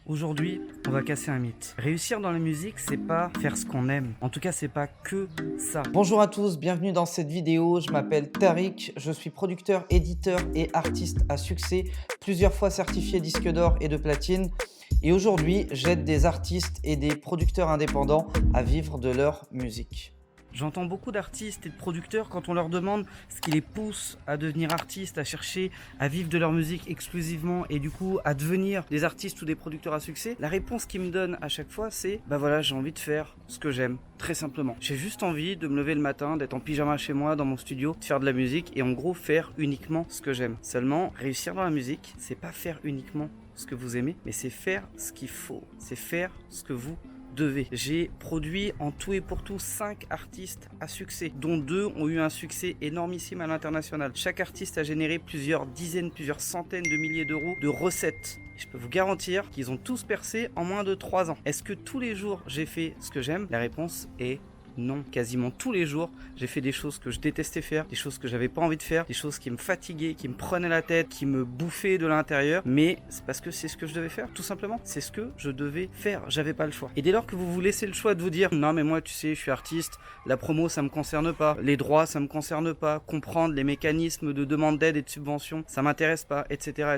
Aujourd'hui, on va casser un mythe. Réussir dans la musique, c'est pas faire ce qu'on aime. En tout cas, c'est pas que ça. Bonjour à tous, bienvenue dans cette vidéo. Je m'appelle Tariq, je suis producteur, éditeur et artiste à succès, plusieurs fois certifié disque d'or et de platine. Et aujourd'hui, j'aide des artistes et des producteurs indépendants à vivre de leur musique. J'entends beaucoup d'artistes et de producteurs quand on leur demande ce qui les pousse à devenir artistes, à chercher à vivre de leur musique exclusivement et du coup à devenir des artistes ou des producteurs à succès. La réponse qu'ils me donnent à chaque fois, c'est bah voilà, j'ai envie de faire ce que j'aime, très simplement. J'ai juste envie de me lever le matin, d'être en pyjama chez moi dans mon studio, de faire de la musique et en gros faire uniquement ce que j'aime. Seulement, réussir dans la musique, c'est pas faire uniquement ce que vous aimez, mais c'est faire ce qu'il faut, c'est faire ce que vous devez. J'ai produit en tout et pour tout 5 artistes à succès, dont 2 ont eu un succès énormissime à l'international. Chaque artiste a généré plusieurs dizaines, plusieurs centaines de milliers d'euros de recettes. Et je peux vous garantir qu'ils ont tous percé en moins de 3 ans. Est-ce que tous les jours j'ai fait ce que j'aime? La réponse est non, quasiment tous les jours, j'ai fait des choses que je détestais faire, des choses que j'avais pas envie de faire, des choses qui me fatiguaient, qui me prenaient la tête, qui me bouffaient de l'intérieur, mais c'est parce que c'est ce que je devais faire, tout simplement. C'est ce que je devais faire, j'avais pas le choix. Et dès lors que vous vous laissez le choix de vous dire non mais moi tu sais, je suis artiste, la promo ça me concerne pas, les droits ça me concerne pas, comprendre les mécanismes de demande d'aide et de subvention, ça m'intéresse pas, etc.,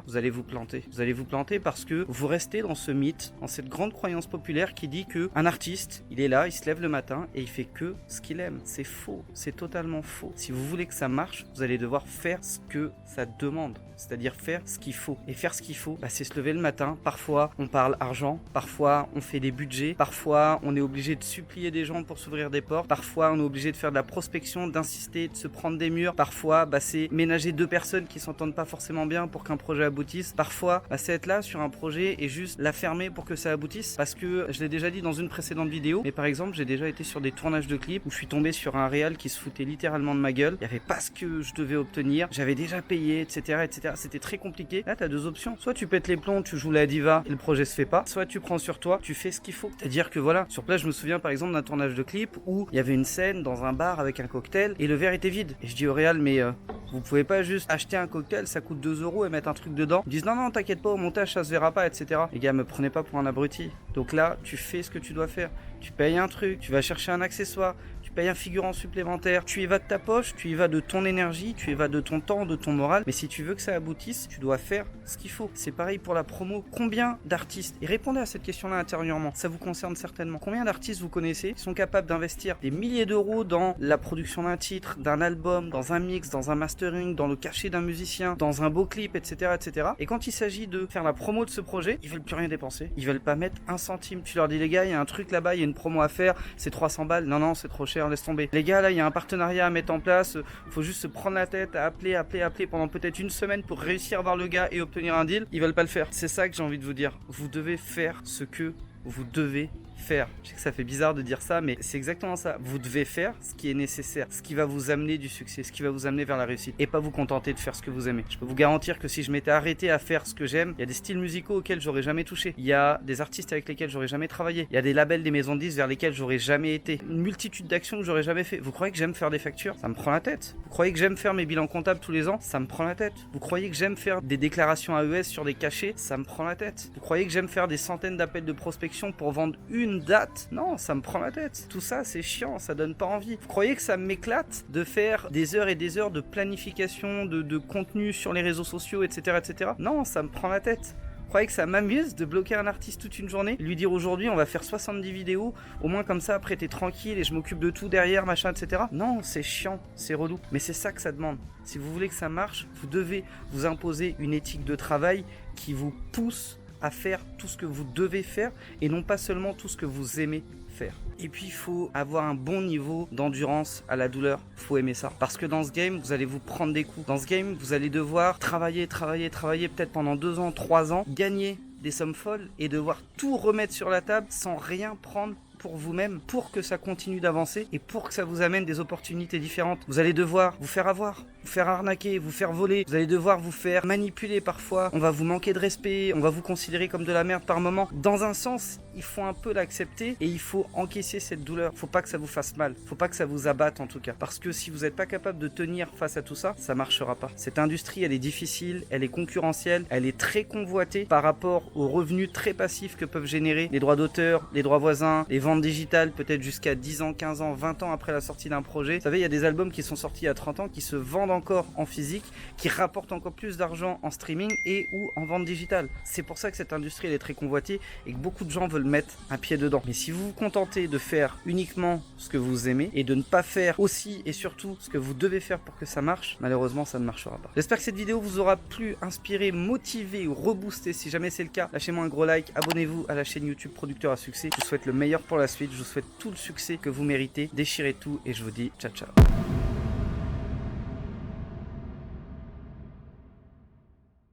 vous allez vous planter. Vous allez vous planter parce que vous restez dans ce mythe, dans cette grande croyance populaire qui dit que un artiste, il est là, il se lève le matin et il fait que ce qu'il aime. C'est faux, c'est totalement faux. Si vous voulez que ça marche, vous allez devoir faire ce que ça demande, c'est-à-dire faire ce qu'il faut. Et faire ce qu'il faut, c'est se lever le matin. Parfois, on parle argent, parfois, on fait des budgets, parfois, on est obligé de supplier des gens pour s'ouvrir des portes, parfois, on est obligé de faire de la prospection, d'insister, de se prendre des murs, parfois, c'est ménager 2 personnes qui s'entendent pas forcément bien pour qu'un projet aboutisse, parfois, c'est être là sur un projet et juste la fermer pour que ça aboutisse, parce que je l'ai déjà dit dans une précédente vidéo, mais par exemple, j'ai déjà été sur des tournages de clips où je suis tombé sur un réal qui se foutait littéralement de ma gueule. Il n'y avait pas ce que je devais obtenir. J'avais déjà payé, etc., etc. C'était très compliqué. Là, tu as 2 options. Soit tu pètes les plombs, tu joues la diva et le projet se fait pas. Soit tu prends sur toi, tu fais ce qu'il faut. C'est-à-dire que voilà, sur place, je me souviens par exemple d'un tournage de clip où il y avait une scène dans un bar avec un cocktail et le verre était vide. Et je dis au réal, mais vous pouvez pas juste acheter un cocktail, ça coûte 2 € et mettre un truc dedans. Ils disent non, t'inquiète pas, au montage, ça se verra pas, etc. Les gars, me prenez pas pour un abruti. Donc là, tu fais ce que tu dois faire. Tu payes un truc, tu vas chercher un accessoire, tu payes un figurant supplémentaire, tu y vas de ta poche, tu y vas de ton énergie, tu y vas de ton temps, de ton moral. Mais si tu veux que ça aboutisse, tu dois faire ce qu'il faut. C'est pareil pour la promo. Combien d'artistes, et répondez à cette question-là intérieurement, ça vous concerne certainement. Combien d'artistes vous connaissez qui sont capables d'investir des milliers d'euros dans la production d'un titre, d'un album, dans un mix, dans un mastering, dans le cachet d'un musicien, dans un beau clip, etc., etc. Et quand il s'agit de faire la promo de ce projet, ils veulent plus rien dépenser. Ils veulent pas mettre un centime. Tu leur dis les gars, il y a un truc là-bas, il y a une promo à faire, c'est 300 balles. Non, c'est trop cher, laisse tomber. Les gars, là, il y a un partenariat à mettre en place. Faut juste se prendre la tête à appeler pendant peut-être une semaine pour réussir à voir le gars et obtenir un deal. Ils veulent pas le faire. C'est ça que j'ai envie de vous dire. Vous devez faire ce que vous devez faire. Je sais que ça fait bizarre de dire ça, mais c'est exactement ça. Vous devez faire ce qui est nécessaire, ce qui va vous amener du succès, ce qui va vous amener vers la réussite, et pas vous contenter de faire ce que vous aimez. Je peux vous garantir que si je m'étais arrêté à faire ce que j'aime, il y a des styles musicaux auxquels j'aurais jamais touché, il y a des artistes avec lesquels j'aurais jamais travaillé, il y a des labels, des maisons de disques vers lesquels j'aurais jamais été, une multitude d'actions que j'aurais jamais fait. Vous croyez que j'aime faire des factures? Ça me prend la tête. Vous croyez que j'aime faire mes bilans comptables tous les ans? Ça me prend la tête. Vous croyez que j'aime faire des déclarations AES sur des cachets? Ça me prend la tête. Vous croyez que j'aime faire des centaines d'appels de prospection pour vendre une date? Non, ça me prend la tête. Tout ça, c'est chiant, ça donne pas envie. Vous croyez que ça m'éclate de faire des heures et des heures de planification, de contenu sur les réseaux sociaux, etc., etc. Non, ça me prend la tête. Vous croyez que ça m'amuse de bloquer un artiste toute une journée, lui dire aujourd'hui on va faire 70 vidéos, au moins comme ça après t'es tranquille et je m'occupe de tout derrière, machin, etc. Non, c'est chiant, c'est relou. Mais c'est ça que ça demande. Si vous voulez que ça marche, vous devez vous imposer une éthique de travail qui vous pousse à faire tout ce que vous devez faire et non pas seulement tout ce que vous aimez faire. Et puis il faut avoir un bon niveau d'endurance à la douleur, faut aimer ça. Parce que dans ce game, vous allez vous prendre des coups. Dans ce game, vous allez devoir travailler peut-être pendant 2 ans, 3 ans, gagner des sommes folles et devoir tout remettre sur la table sans rien prendre pour vous-même, pour que ça continue d'avancer et pour que ça vous amène des opportunités différentes. Vous allez devoir vous faire avoir. vous faire arnaquer, vous faire voler, vous allez devoir vous faire manipuler parfois, on va vous manquer de respect, on va vous considérer comme de la merde par moment. Dans un sens, il faut un peu l'accepter et il faut encaisser cette douleur. Faut pas que ça vous fasse mal, faut pas que ça vous abatte en tout cas. Parce que si vous n'êtes pas capable de tenir face à tout ça, ça marchera pas. Cette industrie, elle est difficile, elle est concurrentielle, elle est très convoitée par rapport aux revenus très passifs que peuvent générer les droits d'auteur, les droits voisins, les ventes digitales, peut-être jusqu'à 10 ans, 15 ans, 20 ans après la sortie d'un projet. Vous savez, il y a des albums qui sont sortis il y a 30 ans qui se vendent encore en physique, qui rapportent encore plus d'argent en streaming et ou en vente digitale. C'est pour ça que cette industrie, elle est très convoitée et que beaucoup de gens veulent mettre un pied dedans. Mais si vous vous contentez de faire uniquement ce que vous aimez et de ne pas faire aussi et surtout ce que vous devez faire pour que ça marche, malheureusement, ça ne marchera pas. J'espère que cette vidéo vous aura plu, inspiré, motivé ou reboosté. Si jamais c'est le cas, lâchez-moi un gros like, abonnez-vous à la chaîne YouTube Producteur à Succès. Je vous souhaite le meilleur pour la suite, je vous souhaite tout le succès que vous méritez. Déchirez tout et je vous dis ciao ciao.